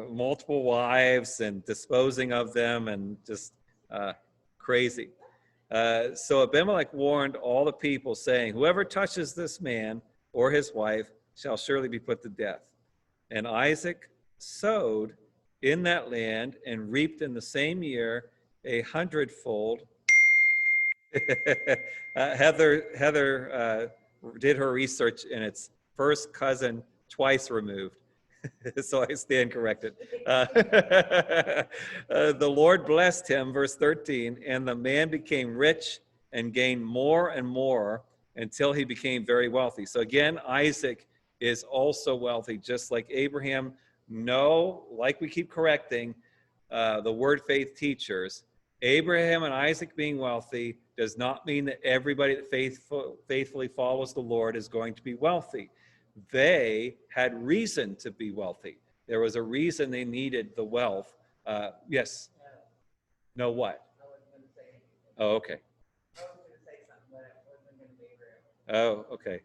multiple wives and disposing of them and just crazy. So Abimelech warned all the people, saying, whoever touches this man or his wife shall surely be put to death. And Isaac sowed in that land and reaped in the same year 100-fold. Heather did her research, and it's first cousin twice removed. So I stand corrected. The Lord blessed him, verse 13, and the man became rich and gained more and more until he became very wealthy. So again, Isaac is also wealthy, just like Abraham. No, like we keep correcting the word faith teachers, Abraham and Isaac being wealthy does not mean that everybody that faithfully follows the Lord is going to be wealthy. They had reason to be wealthy. There was a reason they needed the wealth. Yes. No, what? I wasn't gonna say anything. Oh, okay. I was gonna say something, but it wasn't gonna be real. Oh, okay.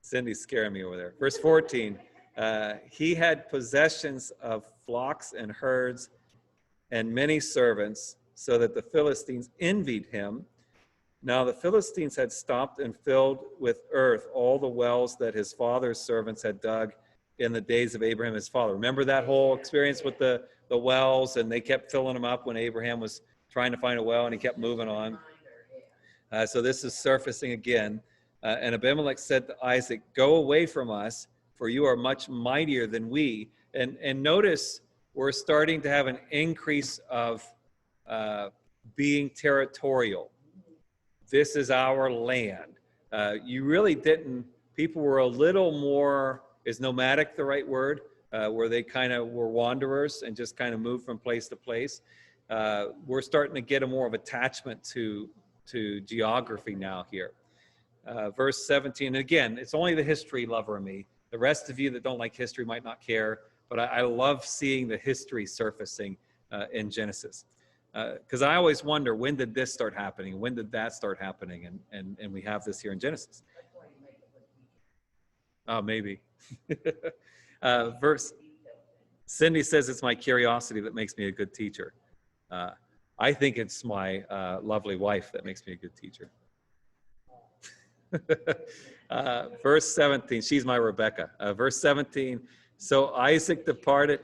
Cindy's scaring me over there. Verse 14, he had possessions of flocks and herds and many servants, so that the Philistines envied him. Now the Philistines had stopped and filled with earth all the wells that his father's servants had dug in the days of Abraham, his father. Remember that whole experience with the wells, and they kept filling them up when Abraham was trying to find a well, and he kept moving on. So this is surfacing again. And Abimelech said to Isaac, go away from us, for you are much mightier than we. And notice we're starting to have an increase of being territorial. This is our land. You really didn't, people were a little more, is nomadic the right word? Where they kind of were wanderers and just kind of moved from place to place. We're starting to get a more of attachment to geography now here. Verse 17, and again, it's only the history lover in me. The rest of you that don't like history might not care, but I love seeing the history surfacing in Genesis. Because I always wonder, when did this start happening? When did that start happening? And we have this here in Genesis. Oh, maybe. Cindy says it's my curiosity that makes me a good teacher. I think it's my lovely wife that makes me a good teacher. Verse 17, she's my Rebecca. Verse 17, so Isaac departed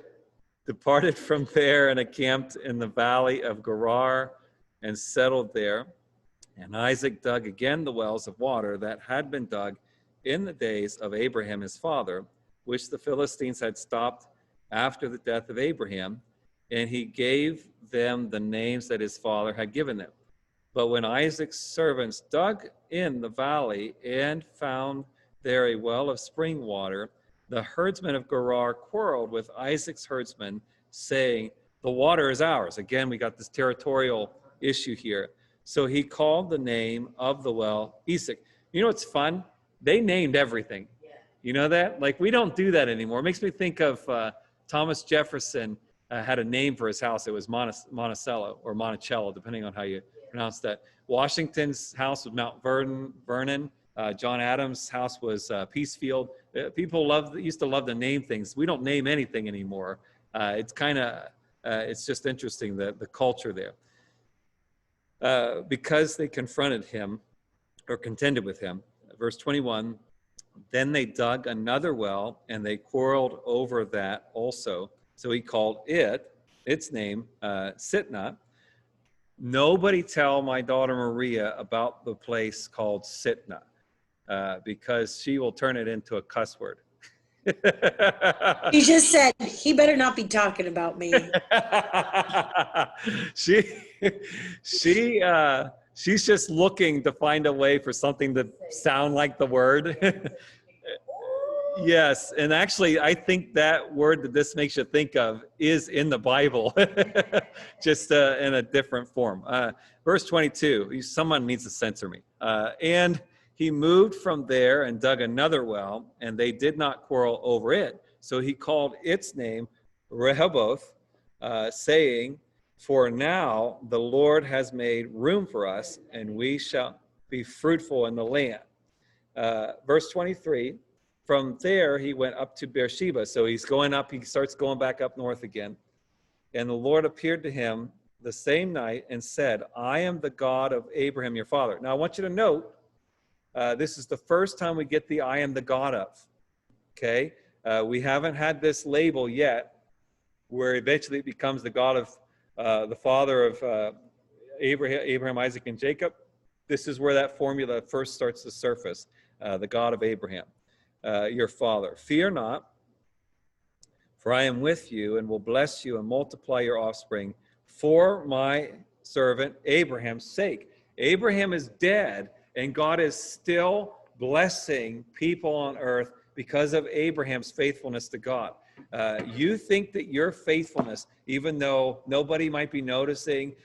from there and encamped in the valley of Gerar and settled there. And Isaac dug again the wells of water that had been dug in the days of Abraham his father, which the Philistines had stopped after the death of Abraham, and he gave them the names that his father had given them. But when Isaac's servants dug in the valley and found there a well of spring water, the herdsmen of Gerar quarreled with Isaac's herdsmen, saying, the water is ours. Again, we got this territorial issue here. So he called the name of the well Esau. You know what's fun? They named everything. You know that? Like, we don't do that anymore. It makes me think of Thomas Jefferson had a name for his house. It was Monticello or Monticello, depending on how you pronounce that. Washington's house was Mount Vernon. John Adams' house was Peacefield. People used to love to name things. We don't name anything anymore. It's kind of, it's just interesting, the culture there. Because they confronted him or contended with him. Verse 21, then they dug another well and they quarreled over that also. So he called its name, Sitnah. Nobody tell my daughter Maria about the place called Sitnah, because she will turn it into a cuss word. He just said, he better not be talking about me. She's just looking to find a way for something to sound like the word. Yes, and actually, I think that word that this makes you think of is in the Bible, just in a different form. Verse 22, someone needs to censor me. And he moved from there and dug another well, and they did not quarrel over it. So he called its name Rehoboth, saying, for now the Lord has made room for us, and we shall be fruitful in the land. Verse 23, from there he went up to Beersheba. So he's going up, he starts going back up north again. And the Lord appeared to him the same night and said, I am the God of Abraham your father. Now I want you to note, this is the first time we get the I am the God of. Okay? We haven't had this label yet, where eventually it becomes the God of the father of Abraham, Isaac, and Jacob. This is where that formula first starts to surface, the God of Abraham, your father. Fear not, for I am with you and will bless you and multiply your offspring for my servant Abraham's sake. Abraham is dead, and God is still blessing people on earth because of Abraham's faithfulness to God. You think that your faithfulness, even though nobody might be noticing,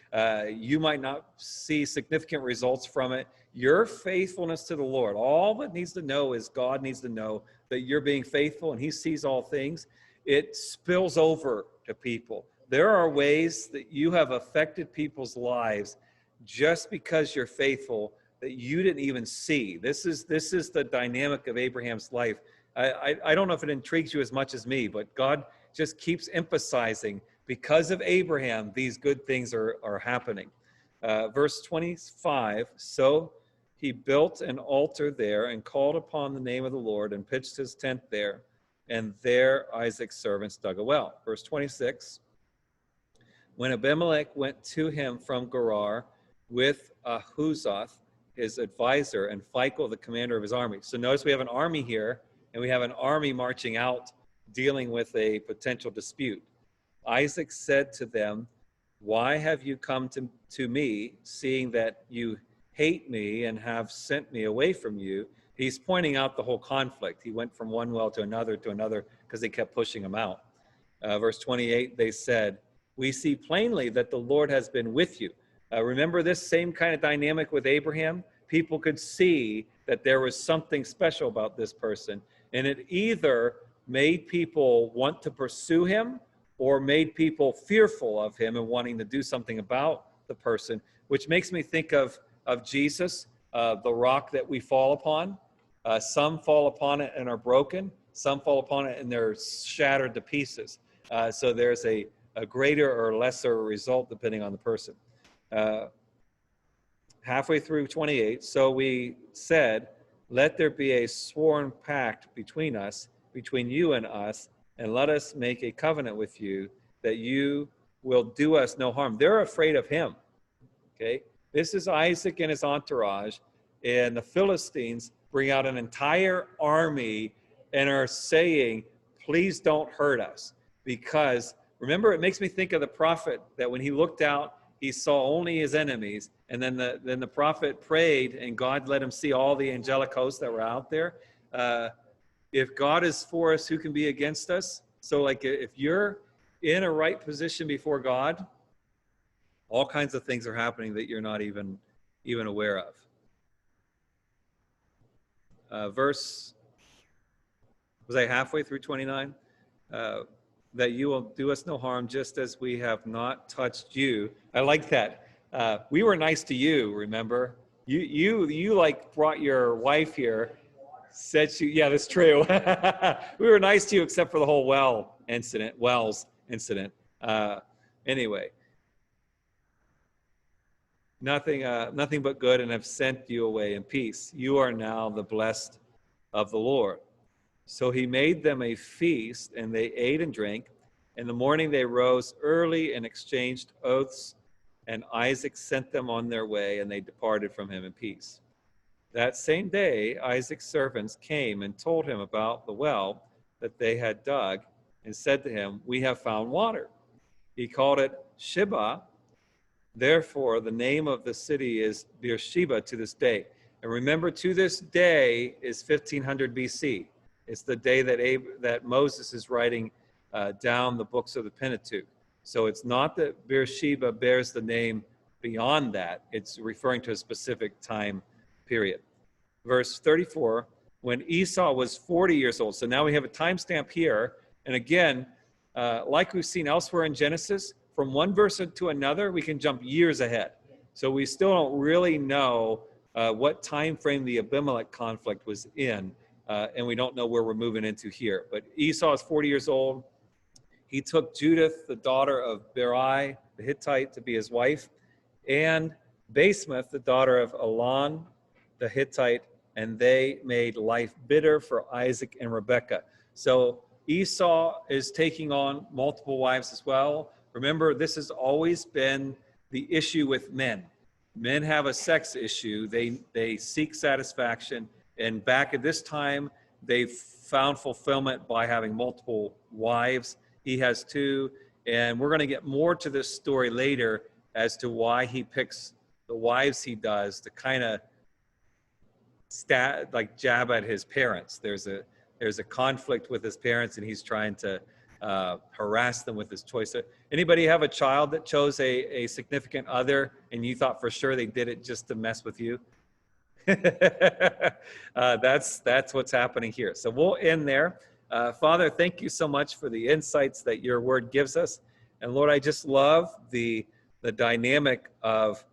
you might not see significant results from it, your faithfulness to the Lord, all that needs to know is God needs to know that you're being faithful and he sees all things. It spills over to people. There are ways that you have affected people's lives just because you're faithful that you didn't even see. This is the dynamic of Abraham's life. I don't know if it intrigues you as much as me, but God just keeps emphasizing because of Abraham, these good things are happening. Verse 25, so he built an altar there and called upon the name of the Lord and pitched his tent there. And there Isaac's servants dug a well. Verse 26, when Abimelech went to him from Gerar with Ahuzath, his advisor, and Phicol, the commander of his army. So notice we have an army here, and we have an army marching out dealing with a potential dispute. Isaac said to them, why have you come to me, seeing that you hate me and have sent me away from you? He's pointing out the whole conflict. He went from one well to another because they kept pushing him out. Verse 28, they said, we see plainly that the Lord has been with you. Remember this same kind of dynamic with Abraham? People could see that there was something special about this person, and it either made people want to pursue him or made people fearful of him and wanting to do something about the person, which makes me think of Jesus, the rock that we fall upon. Some fall upon it and are broken. Some fall upon it and they're shattered to pieces. So there's a greater or lesser result depending on the person. Halfway through 28, so we said, let there be a sworn pact between us, between you and us, and let us make a covenant with you that you will do us no harm. They're afraid of him. Okay, this is Isaac and his entourage, and the Philistines bring out an entire army and are saying, please don't hurt us. Because remember, it makes me think of the prophet that when he looked out, he saw only his enemies, and then the prophet prayed, and God let him see all the angelic hosts that were out there. If God is for us, who can be against us? So, like, if you're in a right position before God, all kinds of things are happening that you're not even aware of. Verse, was I halfway through 29? That you will do us no harm, just as we have not touched you. I like that. We were nice to you, remember? You like brought your wife here, said she, yeah, that's true. We were nice to you except for the whole wells incident. Anyway, nothing but good, and have sent you away in peace. You are now the blessed of the Lord. So he made them a feast, and they ate and drank. In the morning they rose early and exchanged oaths, and Isaac sent them on their way, and they departed from him in peace. That same day, Isaac's servants came and told him about the well that they had dug, and said to him, we have found water. He called it Sheba. Therefore, the name of the city is Beersheba to this day. And remember, to this day is 1500 BC. It's the day that Moses is writing down the books of the Pentateuch. So it's not that Beersheba bears the name beyond that. It's referring to a specific time period. Verse 34, when Esau was 40 years old. So now we have a timestamp here. And again, like we've seen elsewhere in Genesis, from one verse to another, we can jump years ahead. So we still don't really know what time frame the Abimelech conflict was in. And we don't know where we're moving into here. But Esau is 40 years old. He took Judith, the daughter of Berai, the Hittite, to be his wife, and Basemath, the daughter of Elon, the Hittite, and they made life bitter for Isaac and Rebekah. So Esau is taking on multiple wives as well. Remember, this has always been the issue with men. Men have a sex issue. They seek satisfaction. And back at this time, they found fulfillment by having multiple wives. He has two. And we're going to get more to this story later as to why he picks the wives he does to kind of jab at his parents. There's a conflict with his parents, and he's trying to harass them with his choice. Anybody have a child that chose a significant other and you thought for sure they did it just to mess with you? That's what's happening here. So we'll end there. Father, thank you so much for the insights that your word gives us. And Lord, I just love the dynamic of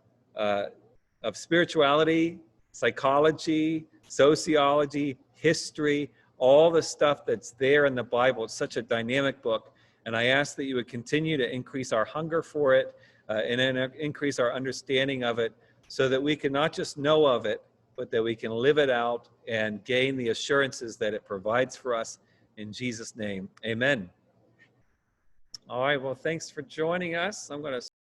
spirituality, psychology, sociology, history, all the stuff that's there in the Bible. It's such a dynamic book. And I ask that you would continue to increase our hunger for it and then increase our understanding of it so that we can not just know of it, but that we can live it out and gain the assurances that it provides for us. In Jesus' name, amen. All right, well, thanks for joining us. I'm going to